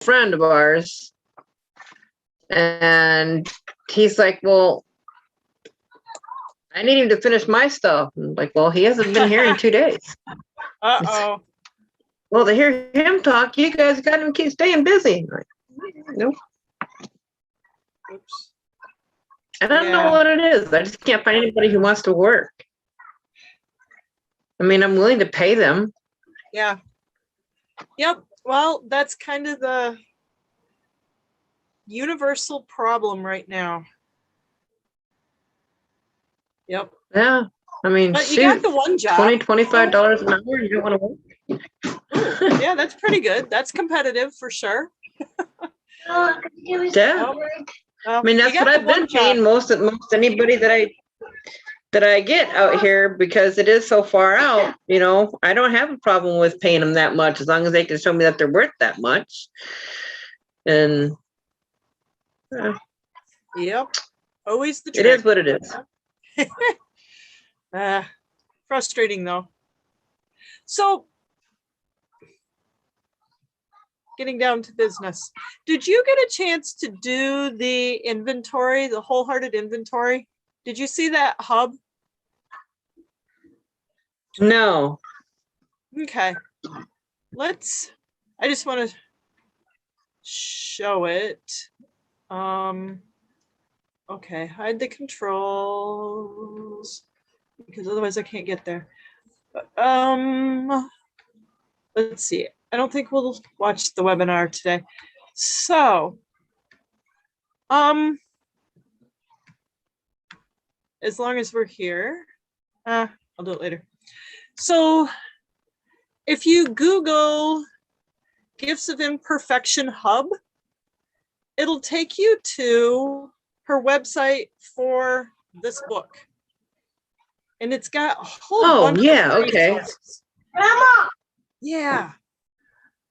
friend of ours, and he's like, well, I need him to finish my stuff. I'm like, well, he hasn't been here in 2 days. Uh-oh. Well, to hear him talk, you guys got him keep staying busy. Like, nope. Oops. I don't know what it is. I just can't find anybody who wants to work. I mean, I'm willing to pay them. Yeah. Yep. Well, that's kind of the universal problem right now. Yep. Yeah. I mean, but shoot, you got the one job. $20-$25 an hour. You don't want to work. Ooh, yeah, that's pretty good. That's competitive for sure. Yeah. I mean, that's what I've been paying most anybody that I get out here, because it is so far out. You know, I don't have a problem with paying them that much as long as they can show me that they're worth that much. And yep, always the trick. It is what it is. Frustrating though. So, getting down to business, did you get a chance to do the inventory, the wholehearted inventory? Did you see that hub? No. Okay. I just want to show it. Okay, hide the controls because otherwise I can't get there. Let's see. I don't think we'll watch the webinar today. So, as long as we're here, I'll do it later. So, if you Google Gifts of Imperfection Hub, it'll take you to her website for this book. And it's got a whole bunch of resources. Grandma! Yeah.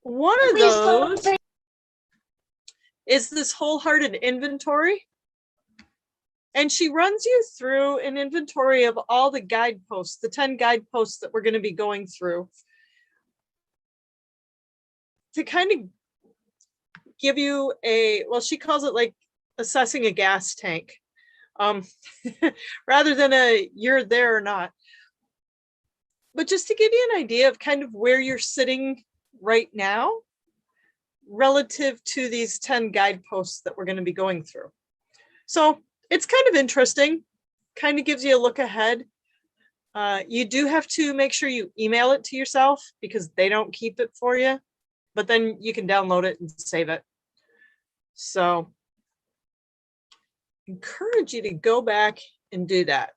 One of those is this wholehearted inventory. And she runs you through an inventory of all the guideposts, the 10 guideposts that we're going to be going through, to kind of give you she calls it like assessing a gas tank, rather than you're there or not. But just to give you an idea of kind of where you're sitting right now relative to these 10 guideposts that we're going to be going through. So it's kind of interesting, kind of gives you a look ahead. You do have to make sure you email it to yourself because they don't keep it for you, but then you can download it and save it. So encourage you to go back and do that.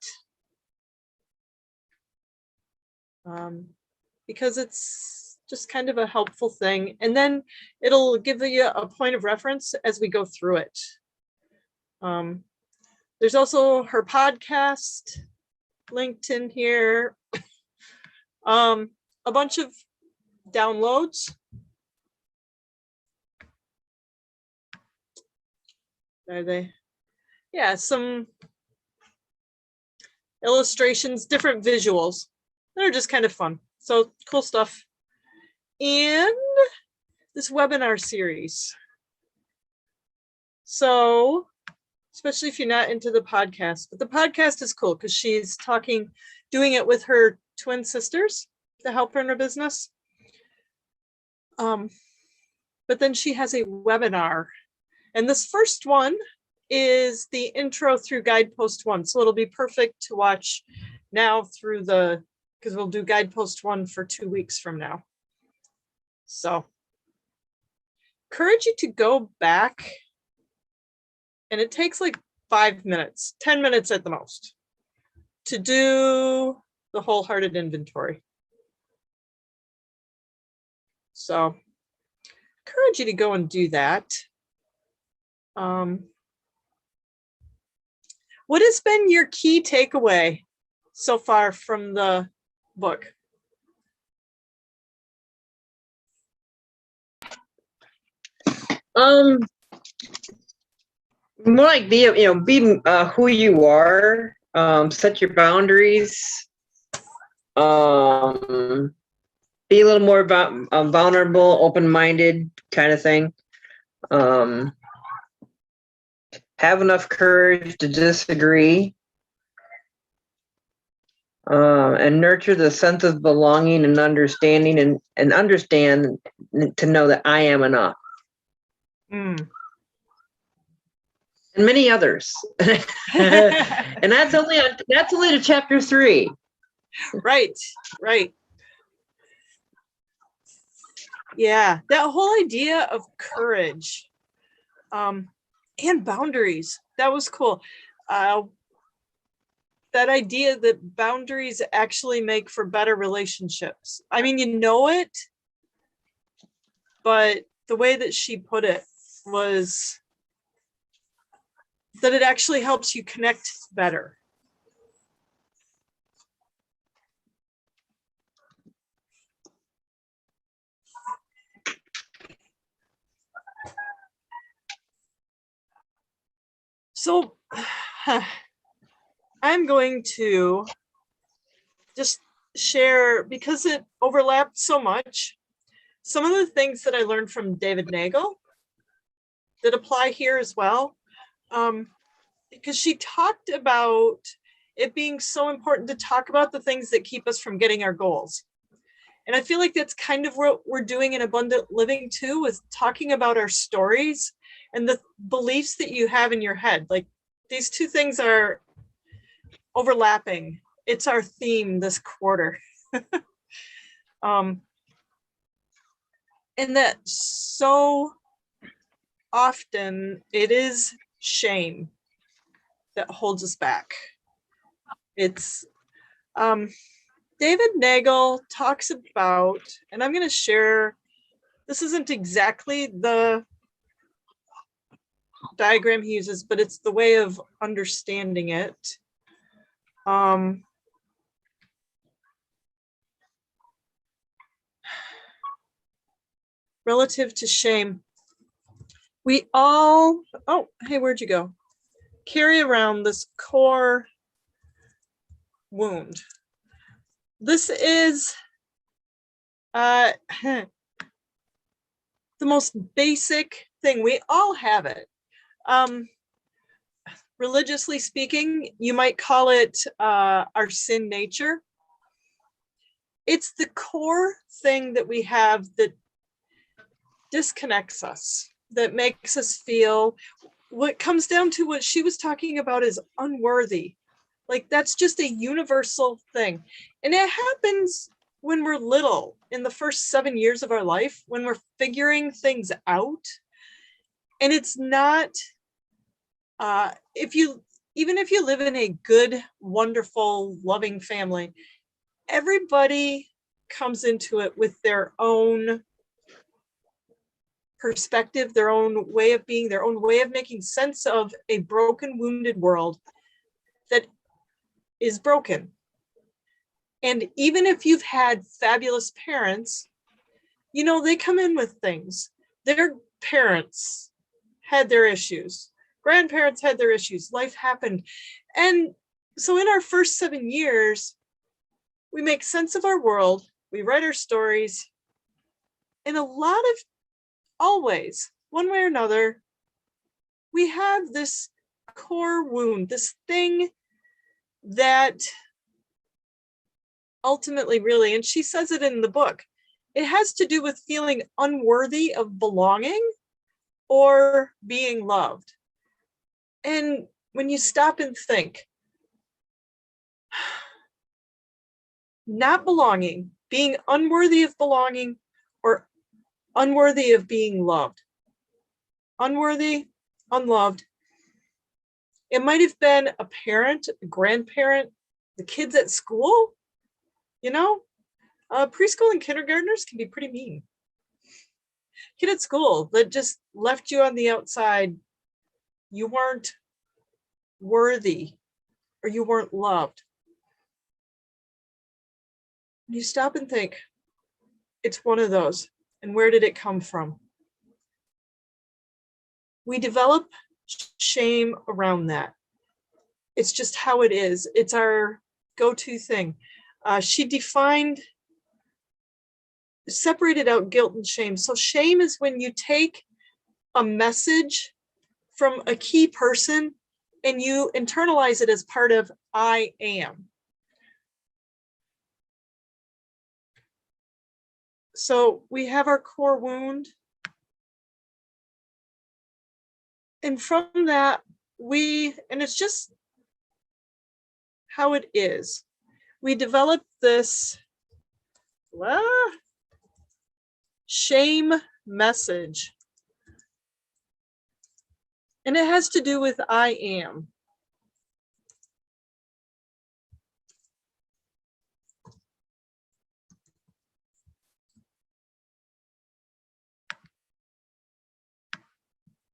Because it's just kind of a helpful thing. And then it'll give you a point of reference as we go through it. There's also her podcast linked in here. A bunch of downloads. Are they? Yeah, some illustrations, different visuals. They're just kind of fun. So cool stuff. And this webinar series. So, especially if you're not into the podcast, but the podcast is cool because she's doing it with her twin sisters to help her in her business. But then she has a webinar. And this first one is the intro through guidepost 1. So it'll be perfect to watch now through because we'll do guidepost 1 for 2 weeks from now. So encourage you to go back, and it takes like 5 minutes, 10 minutes at the most, to do the wholehearted inventory. So encourage you to go and do that. What has been your key takeaway so far from the book? More like be who you are, set your boundaries, be a little more vulnerable, open-minded kind of thing. Have enough courage to disagree, and nurture the sense of belonging and understanding, and understand to know that I am enough. Mm. And many others. And that's only to chapter 3. Right. Yeah, that whole idea of courage, and boundaries, that was cool. That idea that boundaries actually make for better relationships. I mean, you know it, but the way that she put it was that it actually helps you connect better. So I'm going to just share, because it overlapped so much, some of the things that I learned from David Nagel that apply here as well. Because she talked about it being so important to talk about the things that keep us from getting our goals. And I feel like that's kind of what we're doing in Abundant Living too, is talking about our stories and the beliefs that you have in your head. Like, these two things are overlapping. It's our theme this quarter. And that so often it is shame that holds us back. It's David Nagel talks about, and I'm going to share, this isn't exactly the diagram he uses, but it's the way of understanding it. Relative to shame, we all, oh, hey, where'd you go? Carry around this core wound. This is the most basic thing. We all have it. Religiously speaking, you might call it our sin nature. It's the core thing that we have that disconnects us, that makes us feel, what comes down to what she was talking about is unworthy. Like, that's just a universal thing. And it happens when we're little, in the first 7 years of our life, when we're figuring things out. And it's not, even if you live in a good, wonderful, loving family, everybody comes into it with their own perspective, their own way of being, their own way of making sense of a broken, wounded world that is broken. And even if you've had fabulous parents, you know, they come in with things. Their parents had their issues. Grandparents had their issues. Life happened. And so in our first 7 years, we make sense of our world. We write our stories. And a lot of, always, one way or another, we have this core wound, this thing that ultimately, really, and she says it in the book, it has to do with feeling unworthy of belonging or being loved. And when you stop and think, not belonging, being unworthy of belonging, or unworthy of being loved. Unworthy, unloved. It might have been a parent, a grandparent, the kids at school. You know, preschool and kindergartners can be pretty mean. Kid at school that just left you on the outside. You weren't worthy, or you weren't loved. You stop and think, it's one of those. And where did it come from? We develop shame around that. It's just how it is. It's our go-to thing. She separated out guilt and shame. So shame is when you take a message from a key person and you internalize it as part of I am. So we have our core wound. And from that, and it's just how it is. We develop this shame message. And it has to do with I am.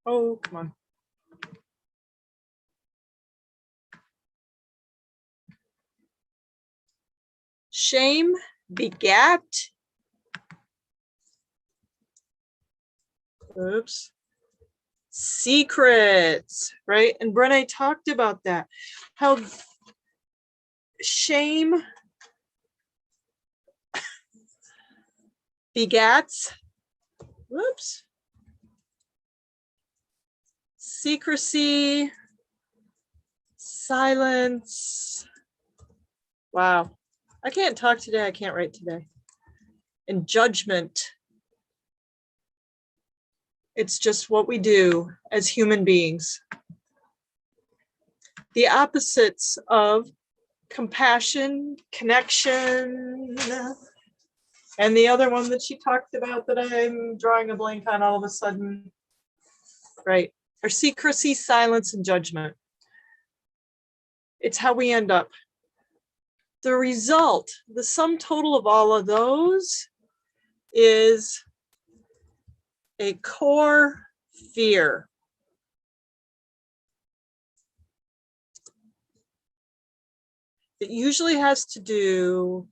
Oh, come on. Shame begat. Oops. Secrets, right? And Brené talked about that. How shame begats. Whoops. Secrecy, silence. Wow. I can't talk today. I can't write today. And judgment. It's just what we do as human beings. The opposites of compassion, connection, and the other one that she talked about that I'm drawing a blank on all of a sudden, right, are secrecy, silence, and judgment. It's how we end up. The result, the sum total of all of those is a core fear. It usually has to do,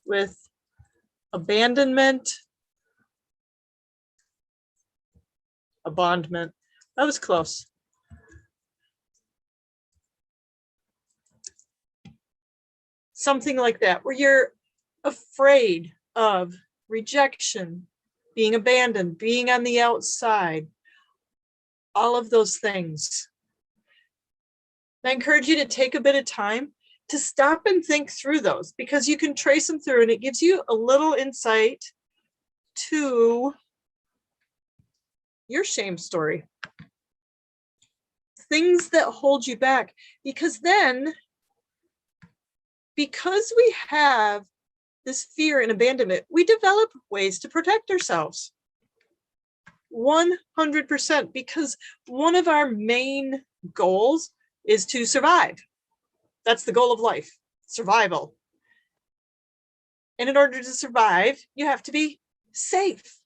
with abandonment, abandonment. That was close. Something like that, where you're afraid of rejection, being abandoned, being on the outside, all of those things. I encourage you to take a bit of time to stop and think through those, because you can trace them through and it gives you a little insight to your shame story. Things that hold you back, because then, because we have this fear and abandonment, we develop ways to protect ourselves. 100%, because one of our main goals is to survive. That's the goal of life, survival. And in order to survive, you have to be safe.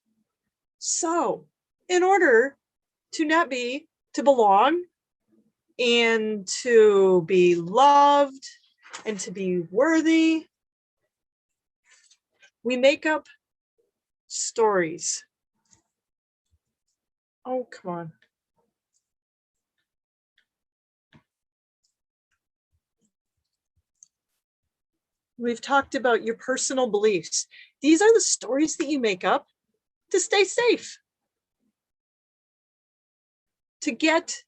So, in order to belong and to be loved and to be worthy, we make up stories. Oh, come on. We've talked about your personal beliefs. These are the stories that you make up to stay safe, to get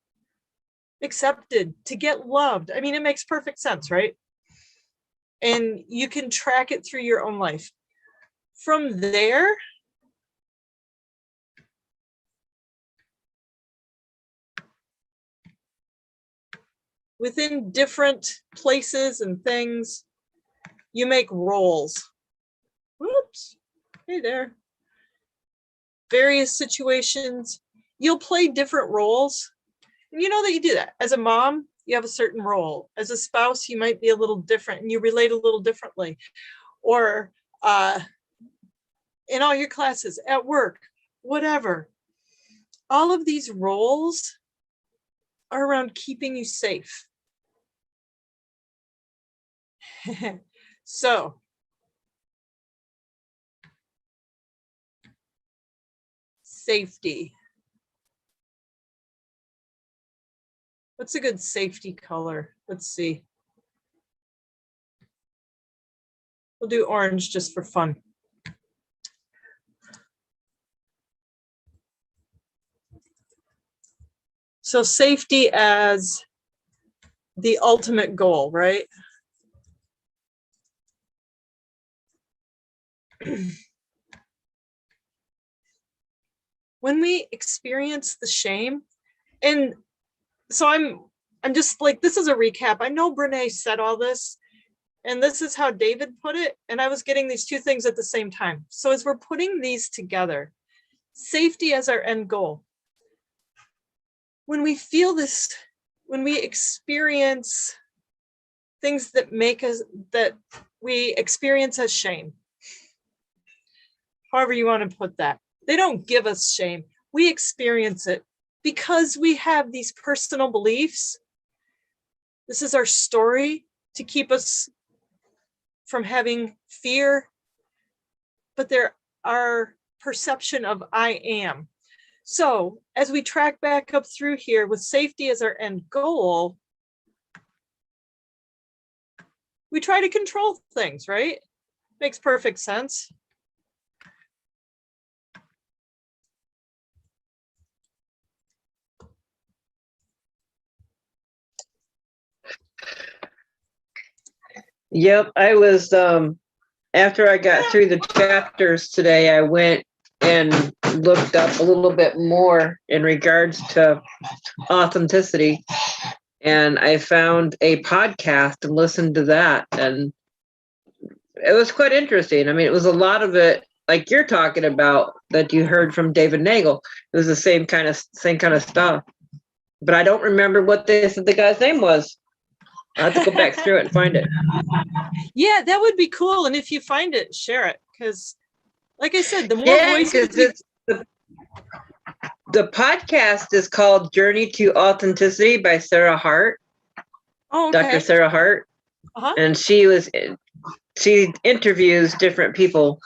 accepted, to get loved. I mean, it makes perfect sense, right? And you can track it through your own life. From there, within different places and things, you make roles. Whoops. Hey there. Various situations, you'll play different roles. And you know that you do that. As a mom, you have a certain role. As a spouse, you might be a little different and you relate a little differently. Or in all your classes, at work, whatever. All of these roles are around keeping you safe. So, safety. What's a good safety color? Let's see. We'll do orange just for fun. So safety as the ultimate goal, right? When we experience the shame, and so I'm just like, this is a recap. I know Brene said all this, and this is how David put it, and I was getting these two things at the same time. So as we're putting these together, safety as our end goal. When we feel this, when we experience things that make us, that we experience as shame, however you want to put that, they don't give us shame. We experience it because we have these personal beliefs. This is our story to keep us from having fear, but there are perception of I am. So as we track back up through here with safety as our end goal, we try to control things, right? Makes perfect sense. Yep, I was after I got through the chapters today, I went and looked up a little bit more in regards to authenticity, and I found a podcast and listened to that, and it was quite interesting. I mean, it was a lot of it like you're talking about that you heard from David Nagel. It was the same kind of stuff, but I don't remember what they said the guy's name was. I'll have to go back through it and find it. Yeah, that would be cool. And if you find it, share it. Because, like I said, the more voices. The podcast is called Journey to Authenticity by Sarah Hart. Oh, okay. Dr. Sarah Hart. Uh-huh. And she interviews different people.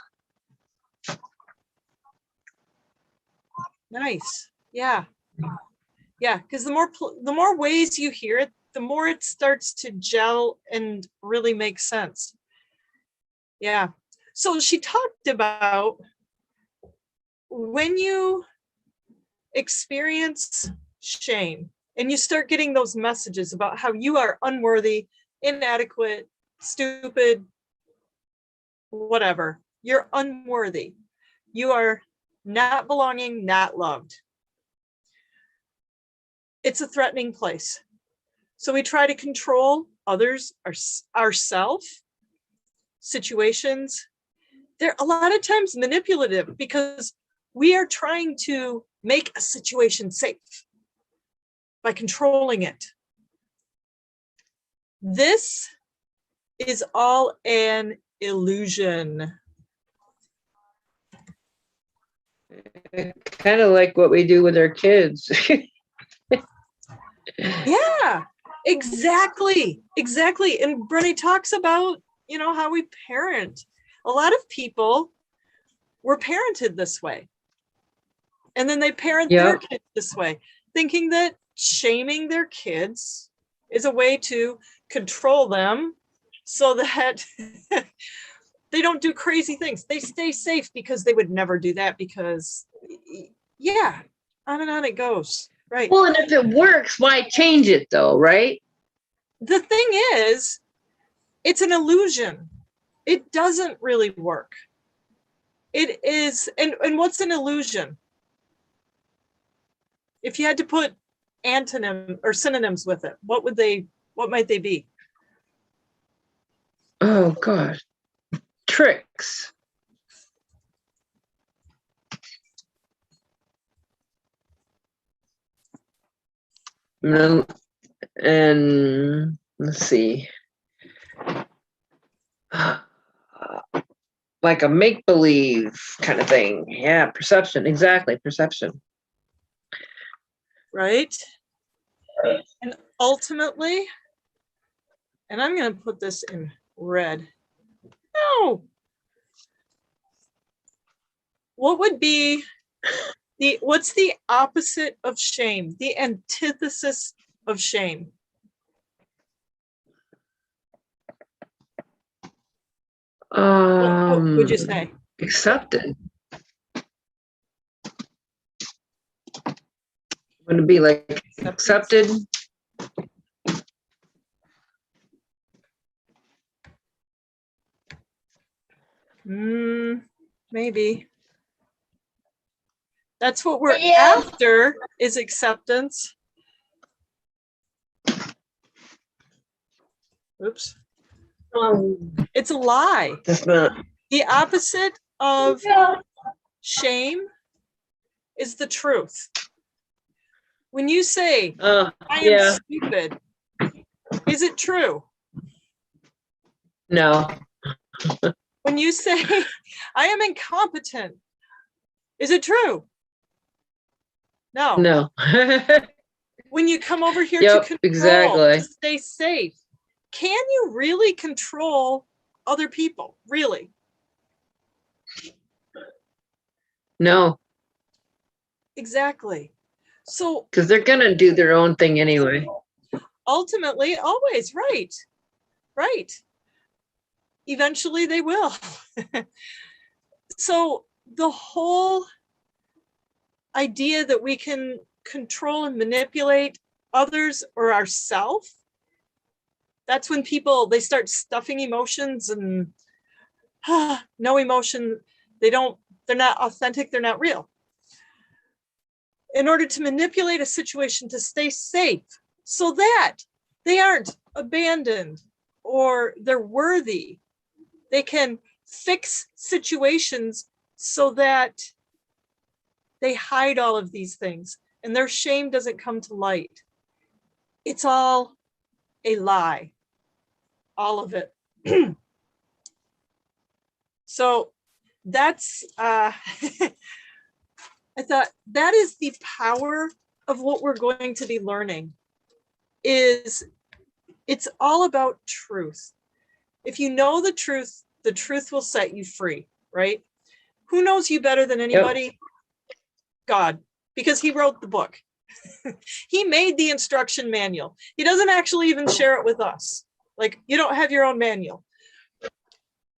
Nice. Yeah. Yeah, because the more ways you hear it, the more it starts to gel and really make sense. Yeah. So she talked about when you experience shame and you start getting those messages about how you are unworthy, inadequate, stupid, whatever, you're unworthy. You are not belonging, not loved. It's a threatening place. So we try to control others, ourselves, situations. They're a lot of times manipulative because we are trying to make a situation safe by controlling it. This is all an illusion. Kind of like what we do with our kids. Yeah, exactly. And Brene talks about, how we parent. A lot of people were parented this way. And then they parent their kids this way, thinking that shaming their kids is a way to control them so that they don't do crazy things. They stay safe because they would never do that because, yeah, on and on it goes. Right. Well, and if it works, why change it though, right? The thing is, it's an illusion. It doesn't really work. It is, and what's an illusion? If you had to put antonym or synonyms with it, what might they be? Oh gosh. Tricks. And let's see. Like a make-believe kind of thing. Yeah, perception. Exactly, perception. Right? And ultimately, and I'm going to put this in red. No. What would be what's the opposite of shame? The antithesis of shame? What would you say? Accepted. Would it be like accepted? Maybe. That's what we're after, is acceptance. Oops. It's a lie. It's not. The opposite of shame is the truth. When you say, I am stupid, is it true? No. When you say, I am incompetent, is it true? No. No. When you come over here to control, exactly. to stay safe, can you really control other people? Really? No. Exactly. So, because they're gonna do their own thing anyway. Ultimately, always, right. Right. Eventually they will. So the whole idea that we can control and manipulate others or ourselves, that's when people, they start stuffing emotions and no emotion. They're not authentic. They're not real. In order to manipulate a situation to stay safe so that they aren't abandoned or they're worthy, they can fix situations so that they hide all of these things and their shame doesn't come to light. It's all a lie, all of it. So that's, I thought that is the power of what we're going to be learning, is it's all about truth. If you know the truth will set you free, right? Who knows you better than anybody? Yep. God, because he wrote the book. He made the instruction manual. He doesn't actually even share it with us. Like, you don't have your own manual.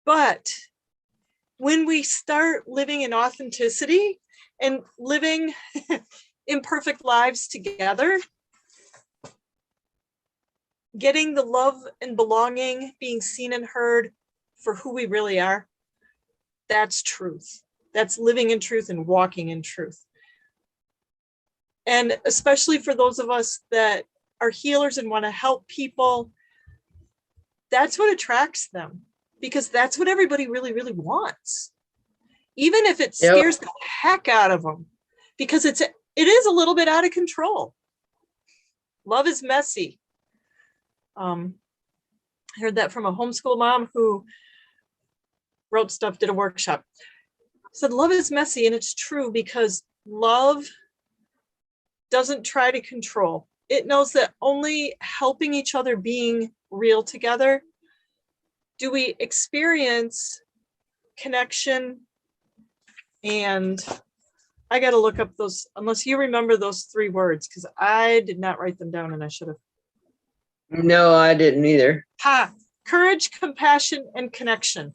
But when we start living in authenticity and living imperfect lives together, getting the love and belonging, being seen and heard for who we really are, that's truth. That's living in truth and walking in truth. And especially for those of us that are healers and want to help people, that's what attracts them, because that's what everybody really, really wants. Even if it scares the heck out of them, because it is a little bit out of control. Love is messy. I heard that from a homeschool mom who wrote stuff, did a workshop. Said love is messy, and it's true, because love doesn't try to control. It knows that only helping each other, being real together, do we experience connection. And I got to look up those, unless you remember those 3 words, because I did not write them down and I should have. No, I didn't either. Courage, compassion, and connection.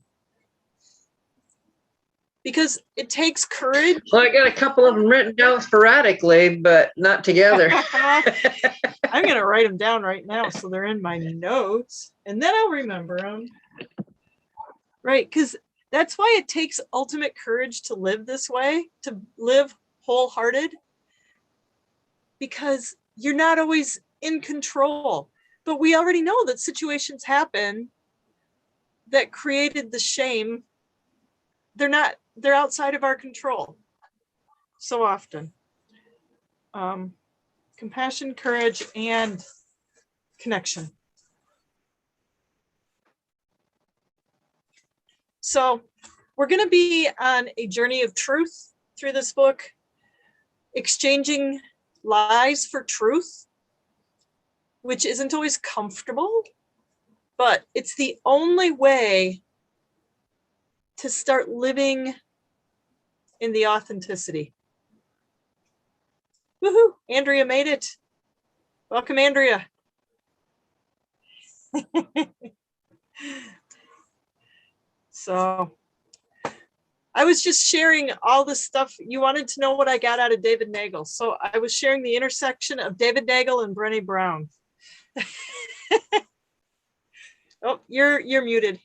Because it takes courage. Well, I got a couple of them written down sporadically, but not together. I'm going to write them down right now so they're in my notes, and then I'll remember them. Right, because that's why it takes ultimate courage to live this way, to live wholehearted, because you're not always in control. But we already know that situations happen that created the shame. They're outside of our control so often. Compassion, courage, and connection. So we're going to be on a journey of truth through this book, exchanging lies for truth, which isn't always comfortable, but it's the only way to start living in the authenticity. Woohoo! Andrea made it. Welcome, Andrea. So I was just sharing all this stuff. You wanted to know what I got out of David Nagel. So I was sharing the intersection of David Nagel and Brené Brown. Oh, you're muted.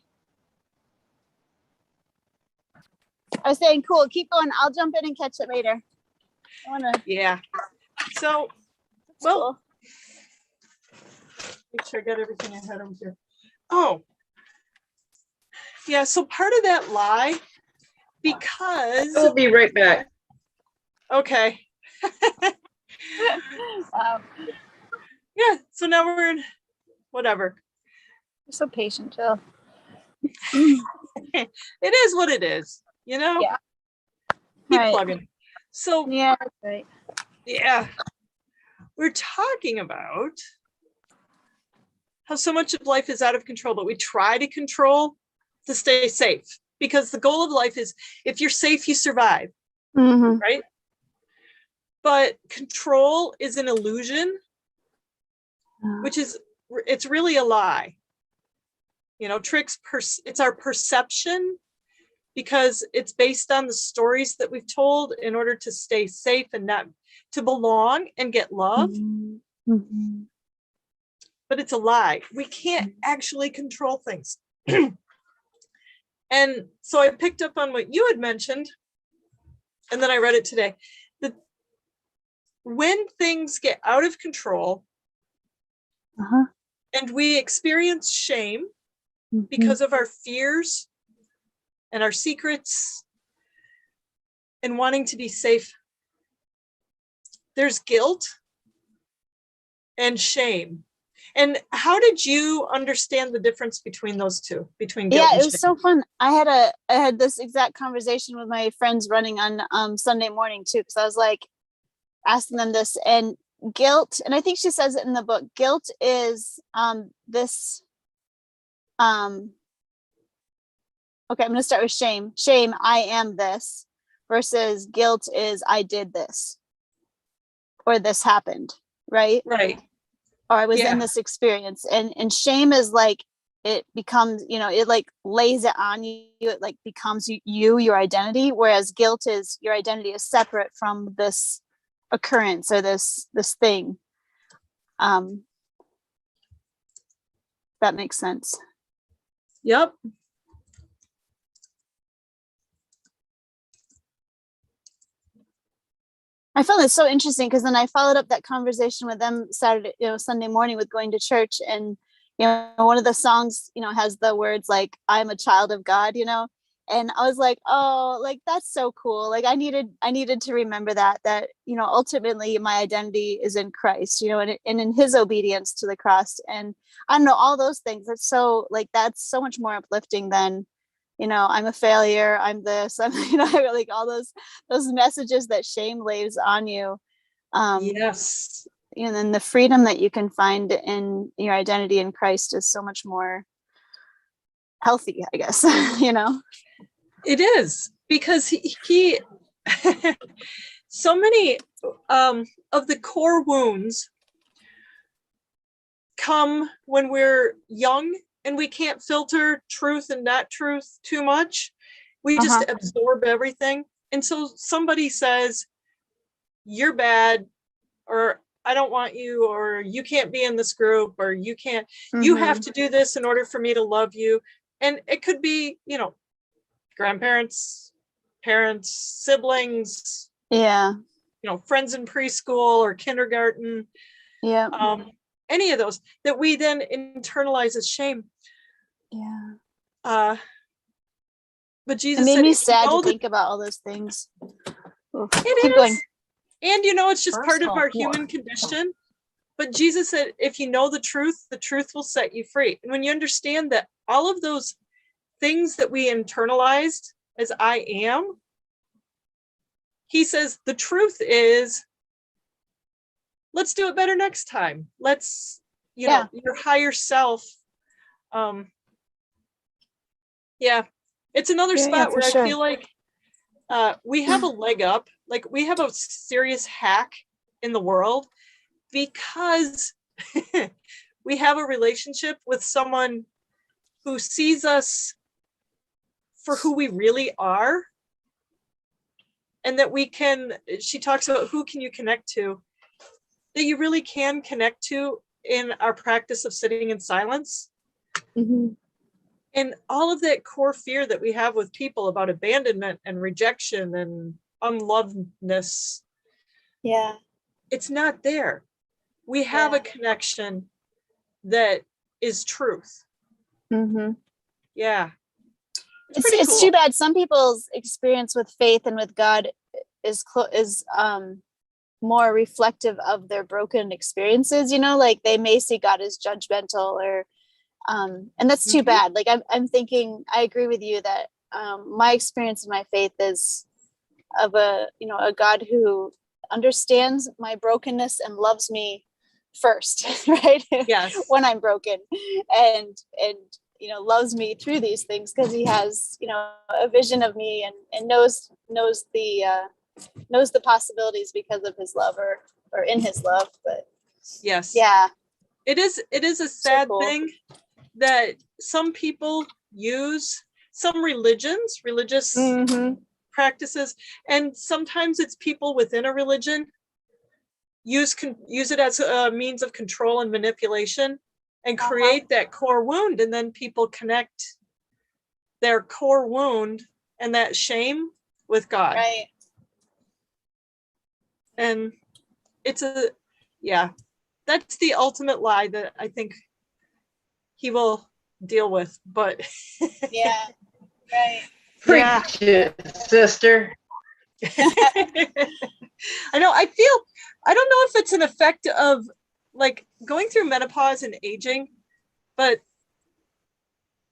I was saying, cool, keep going. I'll jump in and catch it later. Yeah. So, well, cool. make sure I got everything I had over here. Oh, yeah. So part of that lie, because We'll be right back. Okay. Wow. Yeah. So now we're in whatever. You're so patient, Jill. It is what it is, you know? Yeah. Keep Right. plugging. So Yeah, that's right. yeah, we're talking about how so much of life is out of control, but we try to control to stay safe, because the goal of life is, if you're safe, you survive, right? But control is an illusion, which is, it's really a lie. You know, it's our perception, because it's based on the stories that we've told in order to stay safe and not to belong and get love. But it's a lie. We can't actually control things. And so I picked up on what you had mentioned, and then I read it today, that when things get out of control and we experience shame because of our fears and our secrets and wanting to be safe, there's guilt and shame. And how did you understand the difference between those two? Between guilt and it was shame? so fun. I had this exact conversation with my friends running on Sunday morning too, because I was like asking them this, and guilt, and I think she says it in the book, guilt is this okay, I'm going to start with shame. Shame, I am this, versus guilt is I did this, or this happened, right? Right. Or I was in this experience. And shame is like, it becomes, it like lays it on you. It like becomes your identity. Whereas guilt is, your identity is separate from this occurrence or this thing. That makes sense. Yep. I found it so interesting, because then I followed up that conversation with them Sunday morning with going to church, and one of the songs has the words like, I'm a child of God, and I was like, oh, like that's so cool. Like I needed to remember that ultimately my identity is in Christ, and in his obedience to the cross, and I don't know, all those things. That's so much more uplifting than I'm a failure, I'm this, I'm like all those messages that shame lays on you. Yes. And then the freedom that you can find in your identity in Christ is so much more healthy, I guess. It is, because he so many of the core wounds come when we're young and we can't filter truth and not truth too much. We just absorb everything. And so somebody says, you're bad, or I don't want you, or you can't be in this group, or you can't, you have to do this in order for me to love you. And it could be, grandparents, parents, siblings, friends in preschool or kindergarten. Any of those that we then internalize as shame. But Jesus, it made me sad to think about all those things. Keep going. And it's just part of our human condition. But Jesus said, if you know the truth will set you free. And when you understand that all of those things that we internalized as I am, he says the truth is, let's do it better next time. Let's, your higher self. It's another spot where I feel like we have a leg up. Like we have a serious hack in the world, because we have a relationship with someone who sees us for who we really are, and that she talks about who can you connect to, that you really can connect to in our practice of sitting in silence. Mhm. And all of that core fear that we have with people about abandonment and rejection and unlovedness. Yeah. It's not there. We have a connection that is truth. Mm-hmm. Yeah. It's too bad some people's experience with faith and with God is more reflective of their broken experiences, like they may see God as judgmental or and that's too bad. Like I'm thinking, I agree with you that my experience in my faith is of a God who understands my brokenness and loves me first, right? Yes. When I'm broken, and loves me through these things because he has a vision of me and knows the possibilities because of his love or in his love. But yes, yeah, it is a sad so cool. thing that some people use, some religious practices, and sometimes it's people within a religion use it as a means of control and manipulation and create that core wound, and then people connect their core wound and that shame with God. Right. And it's that's the ultimate lie that I think he will deal with, but yeah, right. Preach it, sister. I know. I don't know if it's an effect of like going through menopause and aging, but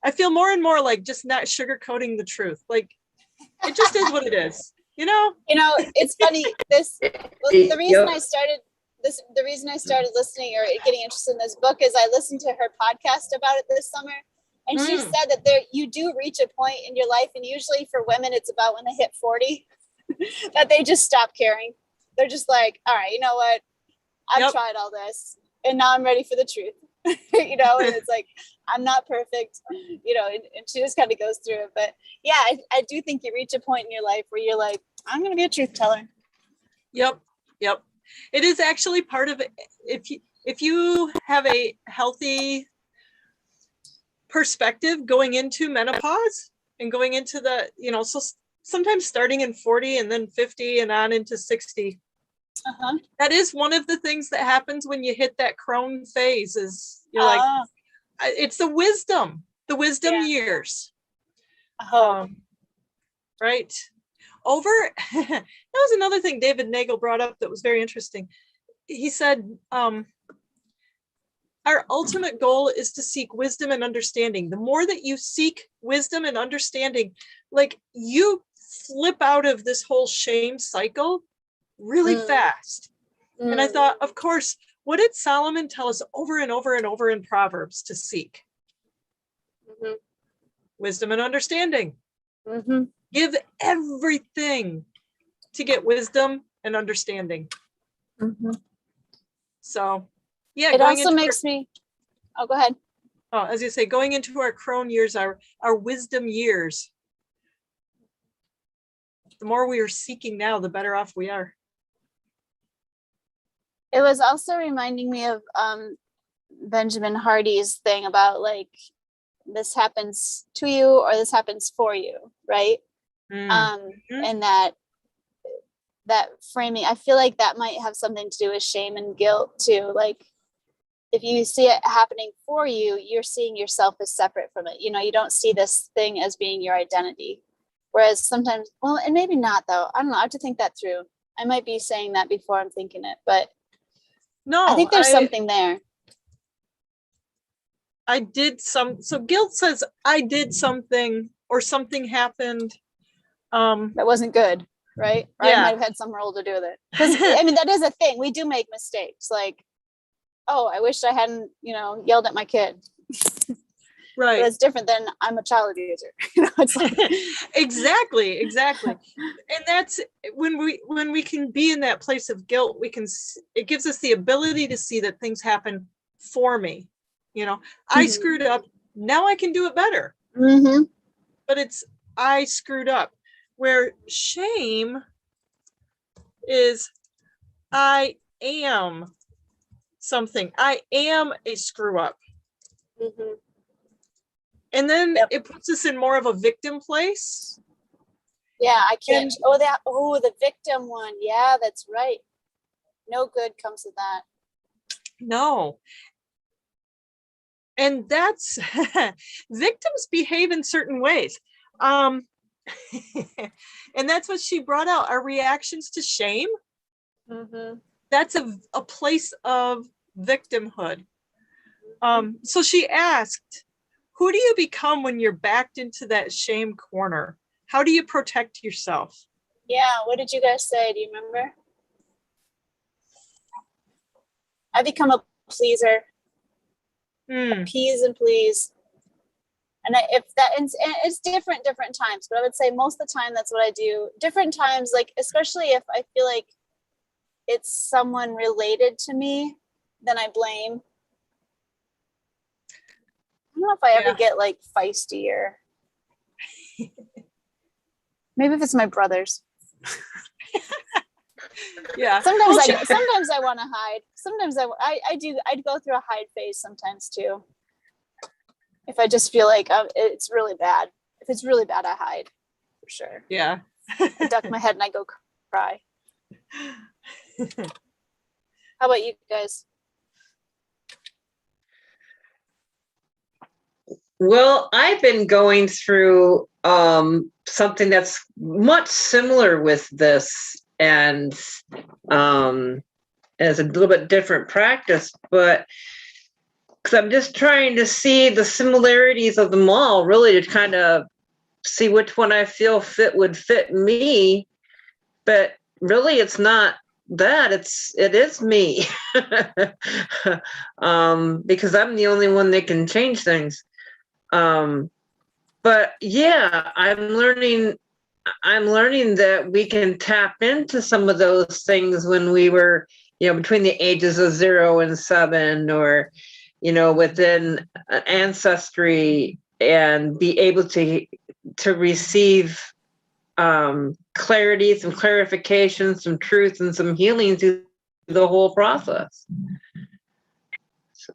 I feel more and more like just not sugarcoating the truth. Like it just is what it is, It's funny. The reason I started listening or getting interested in this book is I listened to her podcast about it this summer. And she said that you do reach a point in your life, and usually for women, it's about when they hit 40, that they just stop caring. They're just like, all right, you know what? I've tried all this, and now I'm ready for the truth. And it's like, I'm not perfect, and she just kind of goes through it. But yeah, I do think you reach a point in your life where you're like, I'm going to be a truth teller. Yep. It is actually part of it. If you have a healthy perspective going into menopause and going into the, so sometimes starting in 40 and then 50 and on into 60. That is one of the things that happens when you hit that crone phase is you're like, it's the wisdom years. Right. That was another thing David Nagel brought up that was very interesting. He said, our ultimate goal is to seek wisdom and understanding. The more that you seek wisdom and understanding, like you flip out of this whole shame cycle really fast. And I thought, of course, what did Solomon tell us over and over and over in Proverbs to seek? Wisdom and understanding. Give everything to get wisdom and understanding. So, yeah. It also makes me, go ahead. Oh, as you say, going into our crone years, our wisdom years, the more we are seeking now, the better off we are. It was also reminding me of Benjamin Hardy's thing about like, this happens to you or this happens for you, right? And that framing, I feel like that might have something to do with shame and guilt too. Like if you see it happening for you, you're seeing yourself as separate from it. You don't see this thing as being your identity. Whereas sometimes, well, and maybe not though. I don't know. I have to think that through. I might be saying that before I'm thinking it, but no, I think there's something there. So guilt says I did something or something happened. That wasn't good, right? Or I might have had some role to do with it. Because I mean, that is a thing. We do make mistakes. Like, oh, I wish I hadn't, yelled at my kid. Right. But it's different than I'm a child abuser. It's like exactly. And that's when we can be in that place of guilt, it gives us the ability to see that things happen for me. I screwed up. Now I can do it better. But it's I screwed up. Where shame is I am something. I am a screw up. Mm-hmm. And then it puts us in more of a victim place. Yeah, I can't. The victim one. Yeah, that's right. No good comes of that. No. And that's victims behave in certain ways. And that's what she brought out, our reactions to shame. Mm-hmm. That's a place of victimhood. So she asked, who do you become when you're backed into that shame corner? How do you protect yourself? Yeah, what did you guys say? Do you remember? I become a pleaser. Appease and please. And it's different times, but I would say most of the time that's what I do. Different times, like especially if I feel like it's someone related to me, then I blame. I don't know if I ever get like feisty or maybe if it's my brothers. Yeah. Sometimes I want to hide. Sometimes I'd go through a hide phase sometimes too. If I just feel like it's really bad. If it's really bad, I hide for sure. Yeah. I duck my head and I go cry. How about you guys? Well, I've been going through something that's much similar with this, and as a little bit different practice, but because I'm just trying to see the similarities of them all, really, to kind of see which one I feel would fit me. But really, it's not that, it is me. Because I'm the only one that can change things. But yeah, I'm learning that we can tap into some of those things when we were, between the ages of 0 and 7, or, within ancestry, and be able to receive clarity, some clarification, some truth, and some healing through the whole process. So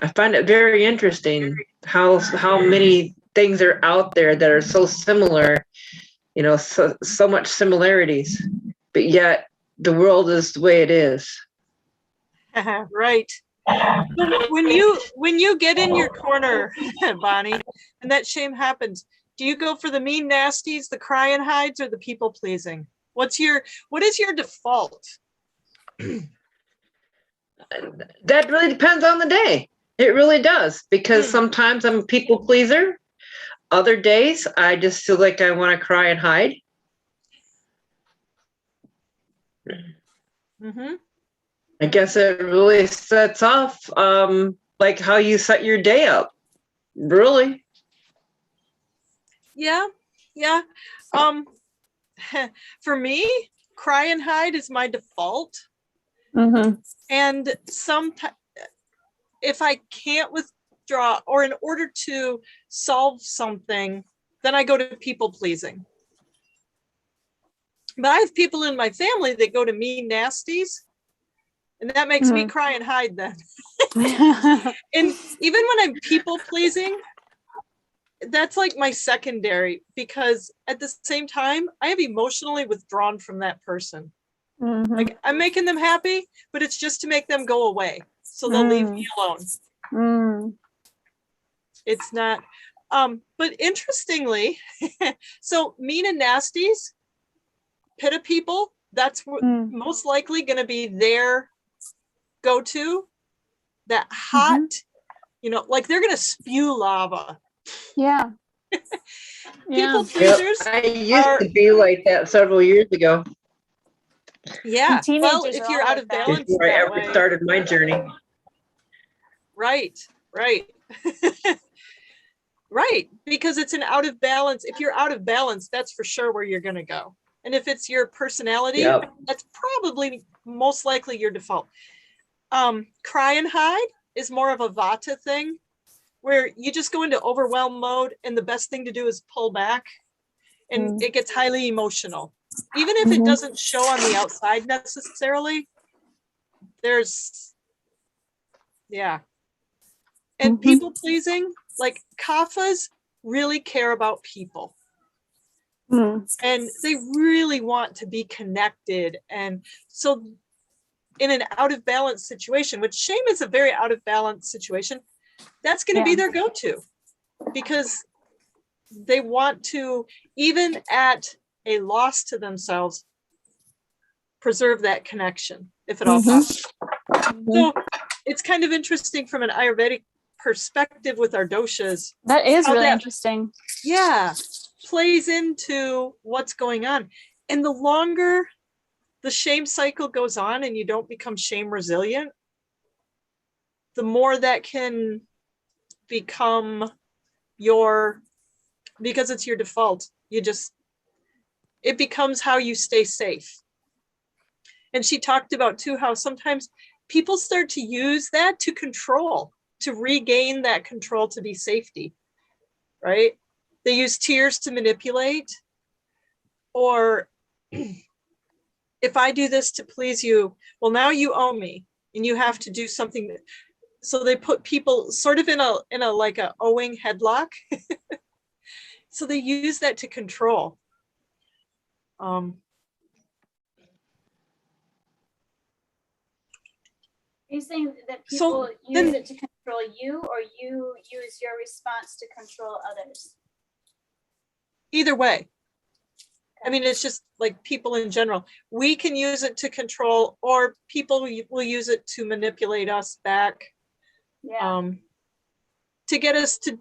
I find it very interesting how many things are out there that are so similar, so much similarities, but yet the world is the way it is. Right. When you get in your corner, Bonnie, and that shame happens, do you go for the mean nasties, the cry and hides, or the people pleasing? What is your default? That really depends on the day. It really does, because sometimes I'm a people pleaser. Other days, I just feel like I want to cry and hide. Mm-hmm. I guess it really sets off like how you set your day up. Really. Yeah. For me, cry and hide is my default. Mm-hmm. And sometimes, if I can't withdraw, or in order to solve something, then I go to people pleasing. But I have people in my family that go to mean nasties, and that makes me cry and hide then. And even when I'm people pleasing, that's like my secondary, because at the same time, I have emotionally withdrawn from that person. Mm-hmm. Like, I'm making them happy, but it's just to make them go away, so they'll leave me alone. It's not. But interestingly, so mean and nasties, pit of people, that's most likely going to be their go-to. That hot, like they're going to spew lava. Yeah. People pleasers. I used to be like that several years ago. Yeah. Well, if you're out of balance, before I ever started my journey. Right. Right. Because it's an out of balance. If you're out of balance, that's for sure where you're going to go. And if it's your personality, that's probably most likely your default. Cry and hide is more of a Vata thing, where you just go into overwhelm mode, and the best thing to do is pull back, and it gets highly emotional. even if it doesn't show on the outside necessarily, there's, yeah. And people pleasing, like kaphas really care about people. And they really want to be connected. And so in an out of balance situation, which shame is a very out of balance situation, that's going to be their go-to, because they want to, even at a loss to themselves, preserve that connection, if at all possible. So it's kind of interesting from an Ayurvedic perspective with our doshas. That is really interesting. Yeah, plays into what's going on. And the longer the shame cycle goes on and you don't become shame resilient, the more that can become because it's your default, it becomes how you stay safe. And she talked about too, how sometimes people start to use that to control, to regain that control, to be safety, right? They use tears to manipulate, or if I do this to please you, well, now you owe me and you have to do something. So they put people sort of in a like a owing headlock. So they use that to control. Are you saying that people use it to control you, or you use your response to control others? Either way. I mean, it's just like people in general. We can use it to control, or people will use it to manipulate us back. Yeah. To get us to,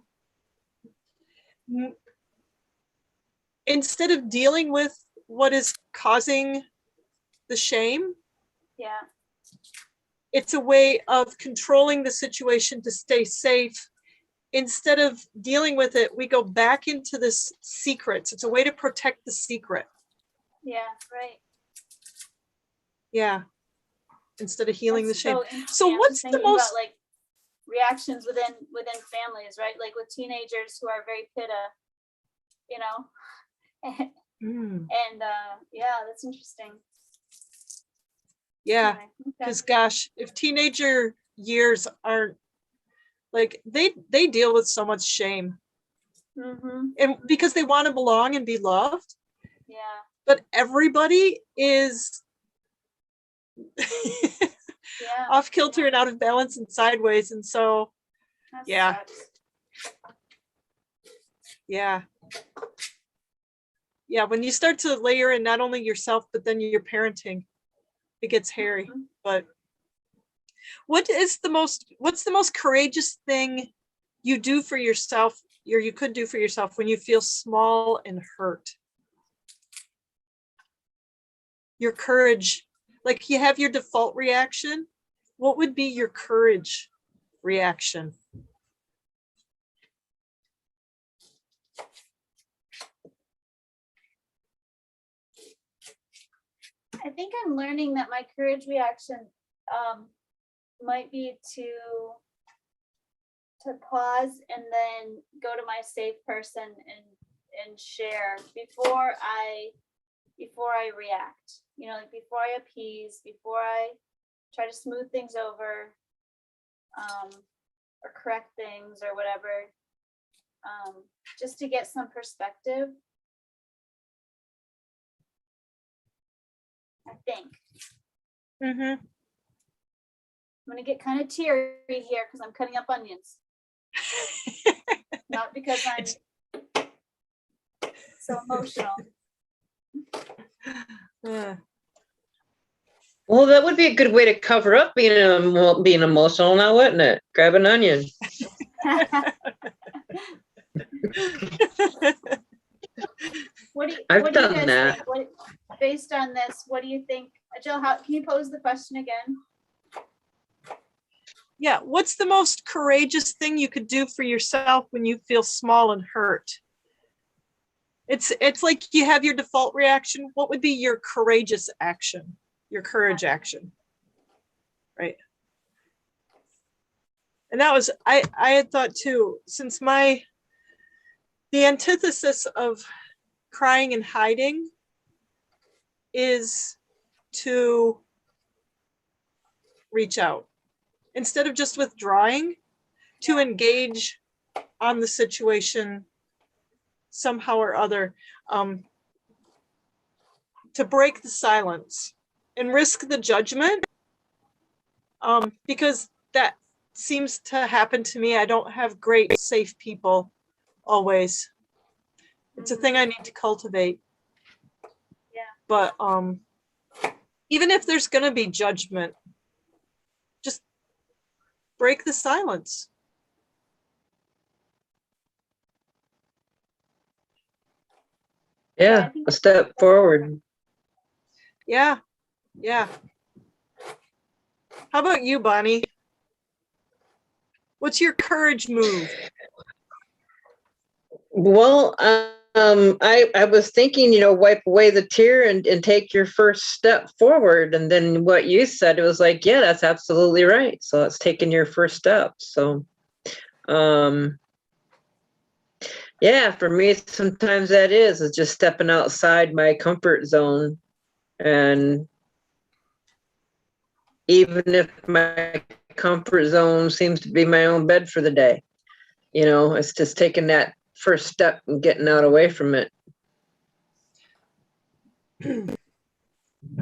instead of dealing with what is causing the shame, yeah, it's a way of controlling the situation to stay safe. Instead of dealing with it, we go back into this secrets. It's a way to protect the secret. Yeah, right. Yeah. Instead of healing That's the shame. So what's the most about, like, reactions within families, right? Like with teenagers who are very pitta, you know. And yeah, that's interesting. Yeah, because gosh, if teenager years aren't, like, they deal with so much shame, and because they want to belong and be loved. Yeah. But everybody is off kilter and out of balance and sideways, and so that sucks. Yeah, when you start to layer in not only yourself but then your parenting, it gets hairy. But what's the most courageous thing you do for yourself, or you could do for yourself, when you feel small and hurt? Your courage, like, you have your default reaction. What would be your courage reaction? I think I'm learning that my courage reaction might be to pause and then go to my safe person and share before I react. You know, like before I appease, before I try to smooth things over, or correct things or whatever, just to get some perspective. I think. I'm gonna get kind of teary here because I'm cutting up onions. Not because I'm so emotional. Well, that would be a good way to cover up being emotional now, wouldn't it? Grab an onion. I've done that. Based on this, what do you think? Jill, can you pose the question again? Yeah, what's the most courageous thing you could do for yourself when you feel small and hurt? It's like you have your default reaction. What would be your courageous action? Your courage action, right? And that was, I had thought too, since the antithesis of crying and hiding is to reach out instead of just withdrawing, to engage on the situation somehow or other, to break the silence and risk the judgment, because that seems to happen to me. I don't have great, safe people always. It's a thing I need to cultivate. Yeah. But even if there's going to be judgment, just break the silence. Yeah, a step forward. Yeah. Yeah. How about you, Bonnie? What's your courage move? Well, I was thinking, wipe away the tear and take your first step forward. And then what you said, it was like, yeah, that's absolutely right. So it's taking your first step. So, yeah, for me, sometimes that is just stepping outside my comfort zone. And even if my comfort zone seems to be my own bed for the day, it's just taking that first step and getting out away from it.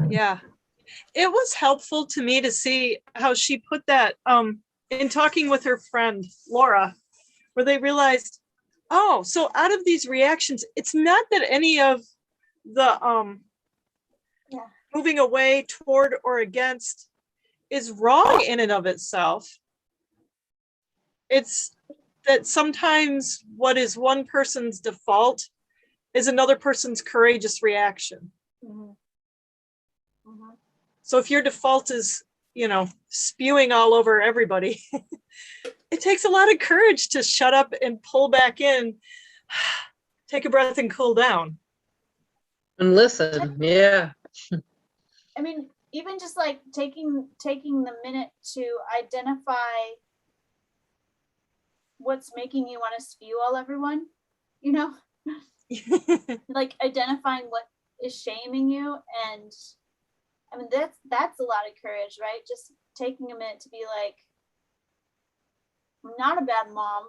Yeah. It was helpful to me to see how she put that in talking with her friend, Laura, where they realized, oh, so out of these reactions, it's not that any of the moving away, toward, or against is wrong in and of itself. It's that sometimes what is one person's default is another person's courageous reaction. Mm-hmm. Mm-hmm. So if your default is, spewing all over everybody, it takes a lot of courage to shut up and pull back in, take a breath and cool down. And listen, yeah. I mean, even just like taking the minute to identify what's making you want to spew all everyone, like identifying what is shaming you. And I mean, that's a lot of courage, right? Just taking a minute to be like, I'm not a bad mom.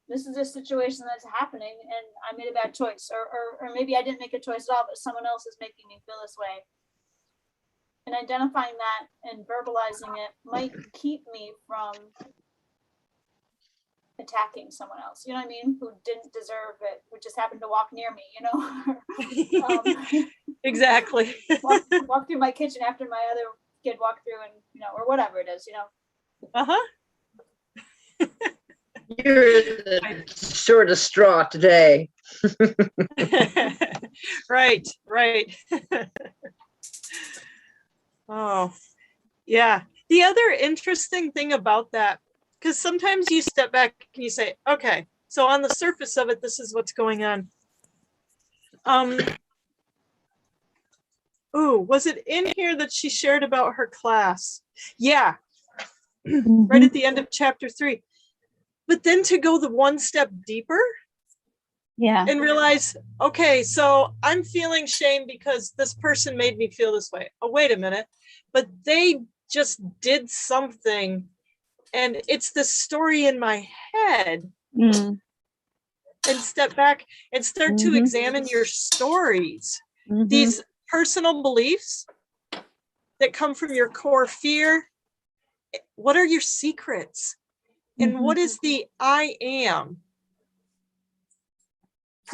This is a situation that's happening and I made a bad choice, or maybe I didn't make a choice at all, but someone else is making me feel this way. And identifying that and verbalizing it might keep me from attacking someone else, you know what I mean, who didn't deserve it, who just happened to walk near me, Exactly. walk through my kitchen after my other kid walked through, and or whatever it is, Uh-huh. You're the short of straw today. Right. Oh, yeah. The other interesting thing about that, because sometimes you step back and you say, okay, so on the surface of it, this is what's going on. Was it in here that she shared about her class? Yeah. Mm-hmm. Right at the end of chapter 3. But then to go the one step deeper, and realize, okay, so I'm feeling shame because this person made me feel this way. Oh, wait a minute. But they just did something, and it's the story in my head. And step back and start to examine your stories. These personal beliefs that come from your core fear. What are your secrets? And what is the I am?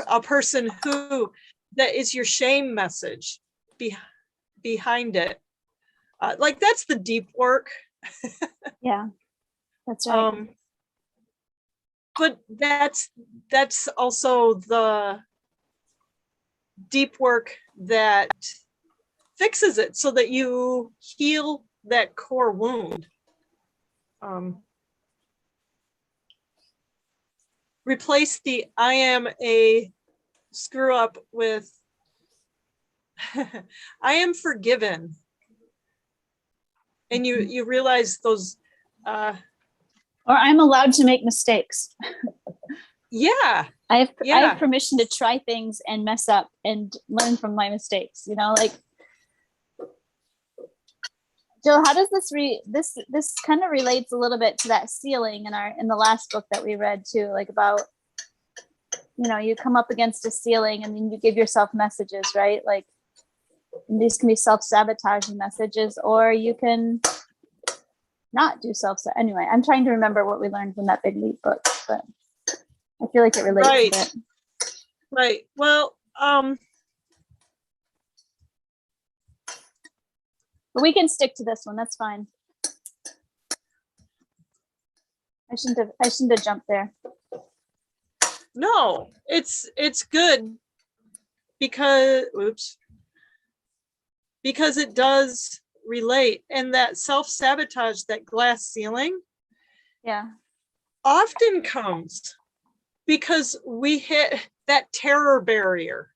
A person who, that is your shame message behind it. Like that's the deep work. Yeah, that's right. But that's also the deep work that fixes it so that you heal that core wound. Replace the I am a screw up with I am forgiven. And you realize those or I'm allowed to make mistakes. Yeah. I have permission to try things and mess up and learn from my mistakes, like Jill, how does this kind of relates a little bit to that ceiling in the last book that we read too, like about, you come up against a ceiling and then you give yourself messages, right? Like these can be self-sabotaging messages, or you can not do anyway, I'm trying to remember what we learned from that Big Leap book, but I feel like it relates a bit. Right. Well, but we can stick to this one. That's fine. I shouldn't have jumped there. No, it's good because it does relate, and that self-sabotage, that glass ceiling, often comes because we hit that terror barrier,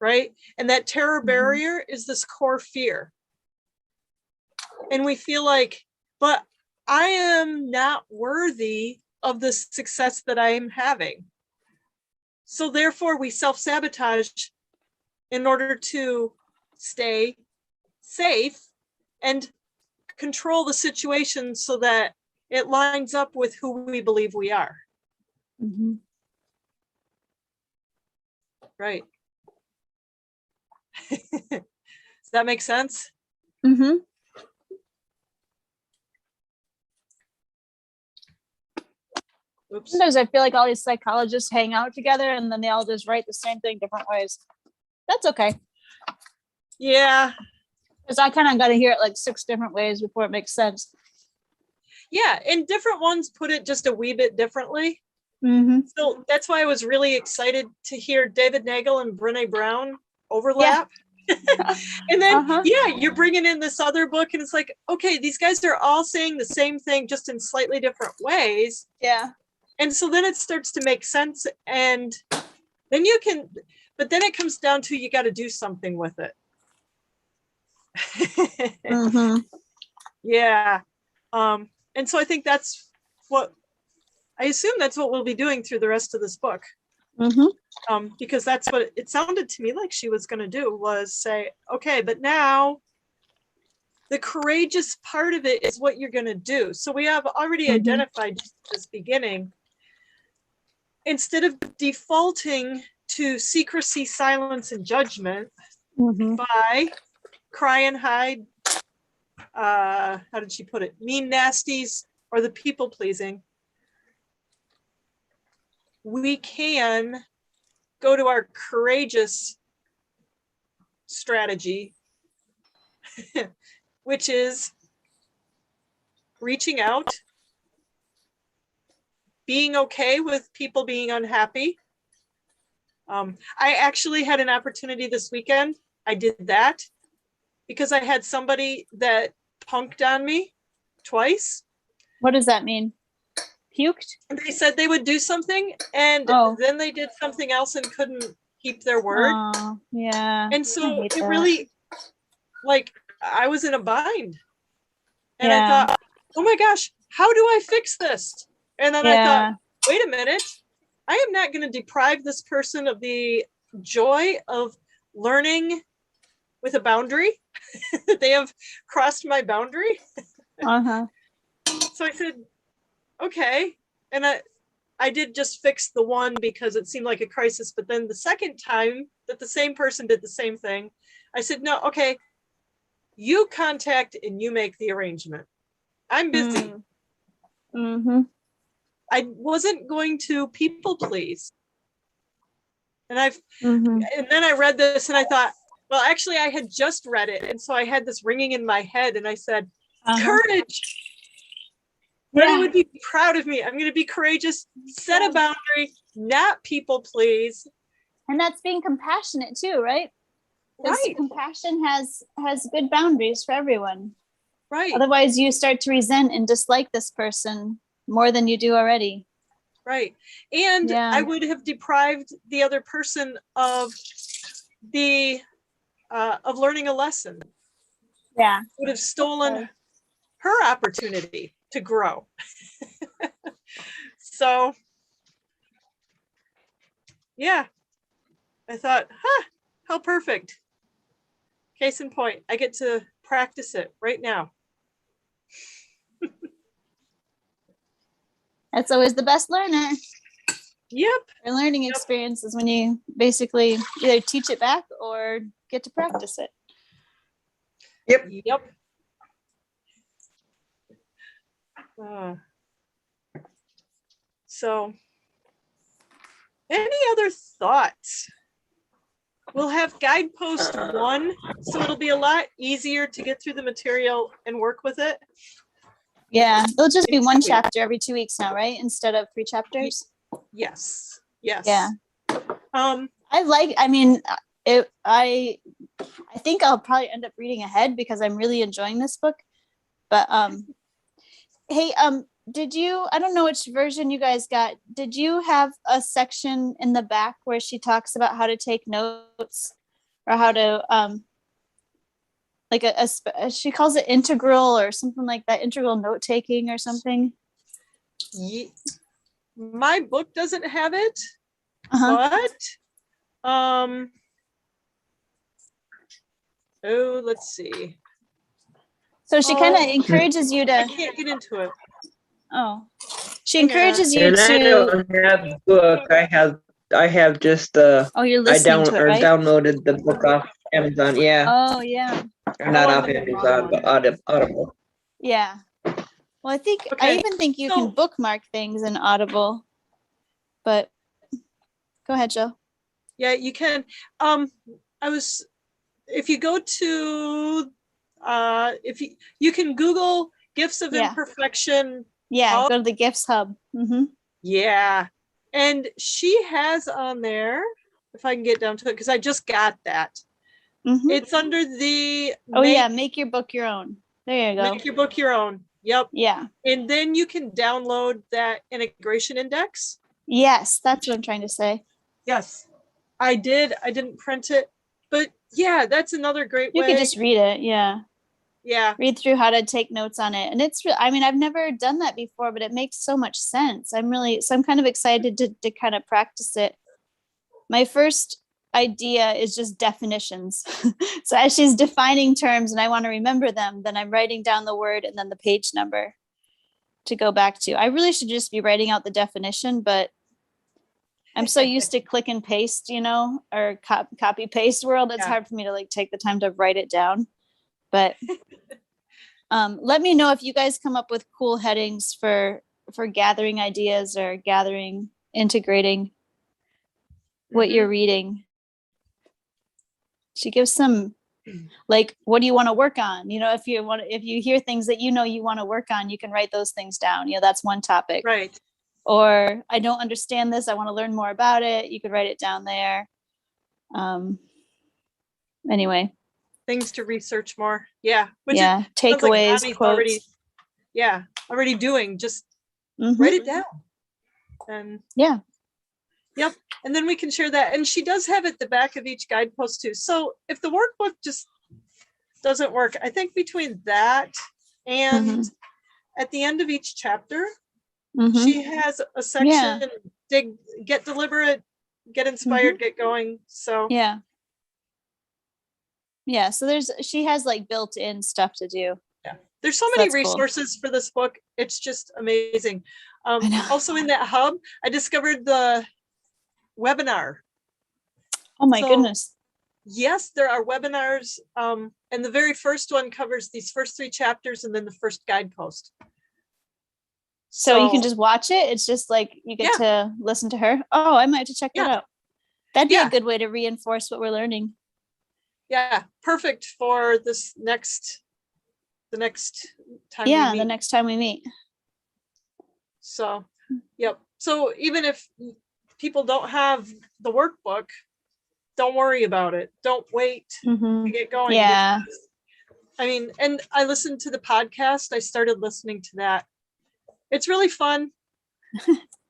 right? And that terror barrier is this core fear. And we feel like, but I am not worthy of the success that I am having. So therefore we self-sabotage in order to stay safe and control the situation so that it lines up with who we believe we are. Right. Does that make sense? Oops. Sometimes I feel like all these psychologists hang out together and then they all just write the same thing different ways. That's okay. Yeah. Because I kind of got to hear it like 6 different ways before it makes sense. Yeah, and different ones put it just a wee bit differently. So that's why I was really excited to hear David Nagel and Brené Brown overlap. And then, you're bringing in this other book and it's like, okay, these guys are all saying the same thing, just in slightly different ways. Yeah. And so then it starts to make sense. And then you can, but then it comes down to, you got to do something with it. Yeah. And so I think that's what, I assume that's what we'll be doing through the rest of this book. Because that's what it sounded to me like she was going to do, was say, okay, but now the courageous part of it is what you're going to do. So we have already identified just at this beginning, instead of defaulting to secrecy, silence, and judgment by cry and hide, how did she put it? Mean nasties or the people pleasing. We can go to our courageous strategy, which is reaching out, being okay with people being unhappy. I actually had an opportunity this weekend. I did that because I had somebody that punked on me twice. What does that mean? Puked? And they said they would do something, and then they did something else and couldn't keep their word. Oh, yeah. And so it really, like, I was in a bind. And I thought, oh my gosh, how do I fix this? And then I thought, wait a minute, I am not going to deprive this person of the joy of learning with a boundary that they have crossed my boundary. So I said, okay. And I did just fix the one because it seemed like a crisis. But then the second time that the same person did the same thing, I said, no, okay, you contact and you make the arrangement. I'm busy. I wasn't going to people please. And and then I read this and I thought, well, actually I had just read it. And so I had this ringing in my head and I said, courage. Freddie would be proud of me. I'm going to be courageous, set a boundary, not people please. And that's being compassionate too, right? Right. Compassion has good boundaries for everyone. Right. Otherwise you start to resent and dislike this person more than you do already. Right. And I would have deprived the other person of the of learning a lesson. Yeah. Would have stolen her opportunity to grow. So yeah, I thought, how perfect. Case in point, I get to practice it right now. That's always the best learner. Yep. Or learning experience is when you basically either teach it back or get to practice it. Yep. So, any other thoughts? We'll have guidepost 1, so it'll be a lot easier to get through the material and work with it. Yeah, it'll just be 1 chapter every 2 weeks now, right? Instead of 3 chapters. Yes. Yes. Yeah. Um. I think I'll probably end up reading ahead because I'm really enjoying this book. But hey, did you, I don't know which version you guys got. Did you have a section in the back where she talks about how to take notes or how to like she calls it integral or something like that, integral note taking or something? My book doesn't have it, but let's see. So she kind of encourages you to. I can't get into it. Oh, she encourages you and to. I don't have the book. I have just Oh, you're listening to it, right? downloaded the book off Amazon. Yeah. Oh, yeah. Or not off Amazon, but Audible. Yeah. Well, I think Okay. I even think you can bookmark things in Audible. But go ahead, Jill. Yeah, you can. If you go to if you can Google Gifts of Imperfection. Yeah, go to the Gifts Hub. Mm-hmm. Yeah. And she has on there, if I can get down to it, because I just got that. Mm-hmm. It's under the make your book your own. There you go. Make your book your own. Yep. Yeah. And then you can download that integration index. Yes, that's what I'm trying to say. Yes. I didn't print it. But yeah, that's another great way. You could just read it. Yeah. Yeah. Read through how to take notes on it. And it's, I've never done that before, but it makes so much sense. I'm kind of excited to kind of practice it. My first idea is just definitions. So as she's defining terms and I want to remember them, then I'm writing down the word and then the page number to go back to. I really should just be writing out the definition, but I'm so used to click and paste, or copy paste world. It's hard for me to take the time to write it down. But let me know if you guys come up with cool headings for gathering ideas or integrating what you're reading. She gives some, what do you want to work on? If you hear things that you want to work on, you can write those things down. That's one topic. Right. Or I don't understand this. I want to learn more about it. You could write it down there. Anyway. Things to research more. Yeah. Takeaways, quotes. Already doing. Just write it down. And yeah. Yep. And then we can share that. And she does have at the back of each guidepost too. So if the workbook just doesn't work, I think between that and at the end of each chapter, she has a section, get deliberate, get inspired, get going. So yeah, so she has built-in stuff to do. Yeah, there's so many resources for this book. It's just amazing. Also in that hub, I discovered the webinar. Oh my goodness. Yes, there are webinars. And the very first one covers these first 3 chapters and then the first guidepost. So you can just watch it. It's just you get to listen to her. Oh, I might have to check that out. That'd be a good way to reinforce what we're learning. Yeah, perfect for the next time. Yeah, the next time we meet. So, yep. So even if people don't have the workbook, don't worry about it. Don't wait to get going. Yeah. And I listened to the podcast. I started listening to that. It's really fun.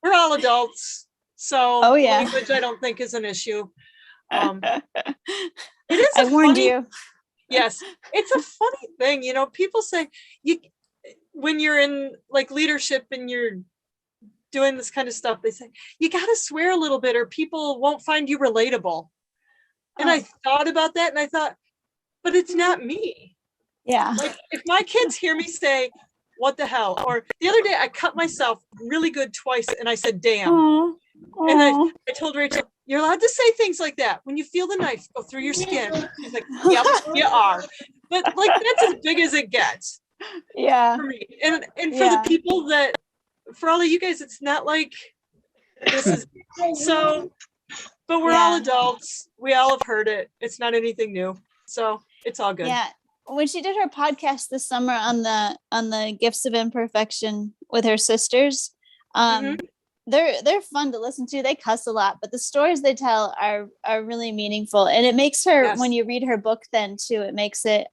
We're all adults. So language I don't think is an issue. It is. I warned you. Yes, it's a funny thing. People say when you're in leadership and you're doing this kind of stuff, they say you got to swear a little bit or people won't find you relatable. And I thought about that and I thought, but it's not me. Yeah. If my kids hear me say, what the hell? Or the other day I cut myself really good twice and I said, damn. Aw, And aw. I told Rachel, you're allowed to say things like that when you feel the knife go through your skin. She's like, yep, you are. But like, that's as big as it gets Yeah. for me. And for Yeah. the people that, for all of you guys, it's not like this is so, but we're all Yeah. adults. We all have heard it. It's not anything new. So it's all good. Yeah. When she did her podcast this summer on the gifts of imperfection with her sisters, they're fun to listen to. They cuss a lot, but the stories they tell are really meaningful. And it makes her, Yes. when you read her book then too, it makes it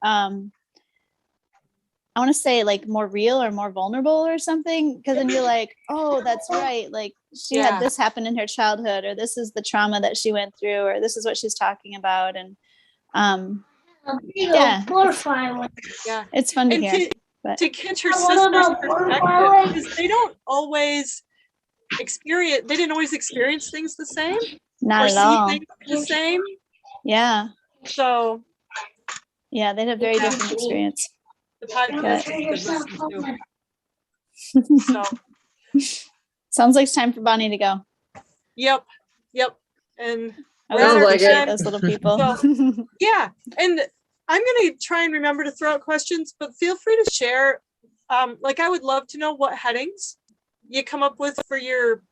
I want to say like more real or more vulnerable or something. Cause then you're like, oh, that's right. Like she had this happen in her childhood, or this is the trauma that she went through, or this is what she's talking about. And yeah, it's fun to And hear. But to catch her sister's perspective, because they don't always they didn't always experience things the same not or at see all. things the same. Yeah. So Yeah, they had a very different experience. the podcast is a good listen to. So Sounds like it's time for Bonnie to go. Yep. And I Sounds always like appreciate it. those little people. So, yeah, and I'm gonna try and remember to throw out questions, but feel free to share. Like I would love to know what headings you come up with for your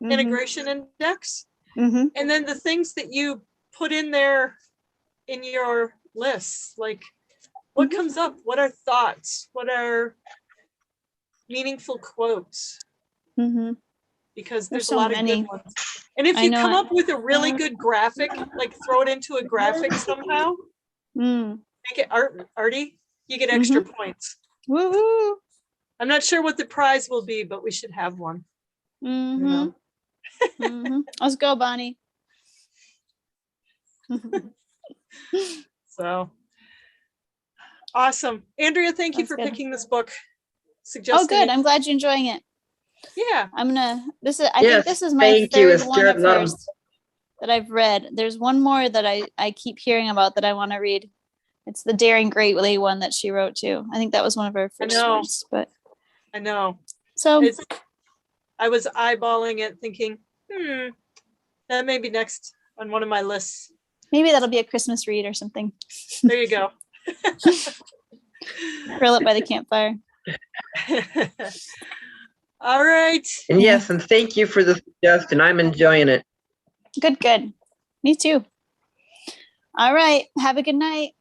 integration index, and then the things that you put in there in your lists, like what comes up, what are thoughts, what are meaningful quotes, because there's so a lot many. of good ones. And if you come up with a really good graphic, like throw it into a graphic somehow, make it arty, you get extra points. Woo-hoo. I'm not sure what the prize will be, but we should have one. Let's go, Bonnie. So awesome. Andrea, thank you That's for good. picking this book. Oh, good. I'm glad you're enjoying it. Yeah. I think this is my third one of hers that I've read. There's one more that I keep hearing about that I want to read. It's the Daring Greatly one that she wrote too. I think that was one of her first ones, but I know. So I was eyeballing it thinking, that may be next on one of my lists. Maybe that'll be a Christmas read or something. There you go. Grill it by the campfire. All right. And yes, and thank you for the suggestion. I'm enjoying it. Good. Me too. All right. Have a good night.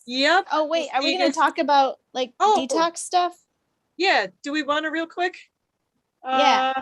Yep. Oh, wait. Are we going to talk about like detox stuff? Yeah. Do we want to real quick? Yeah.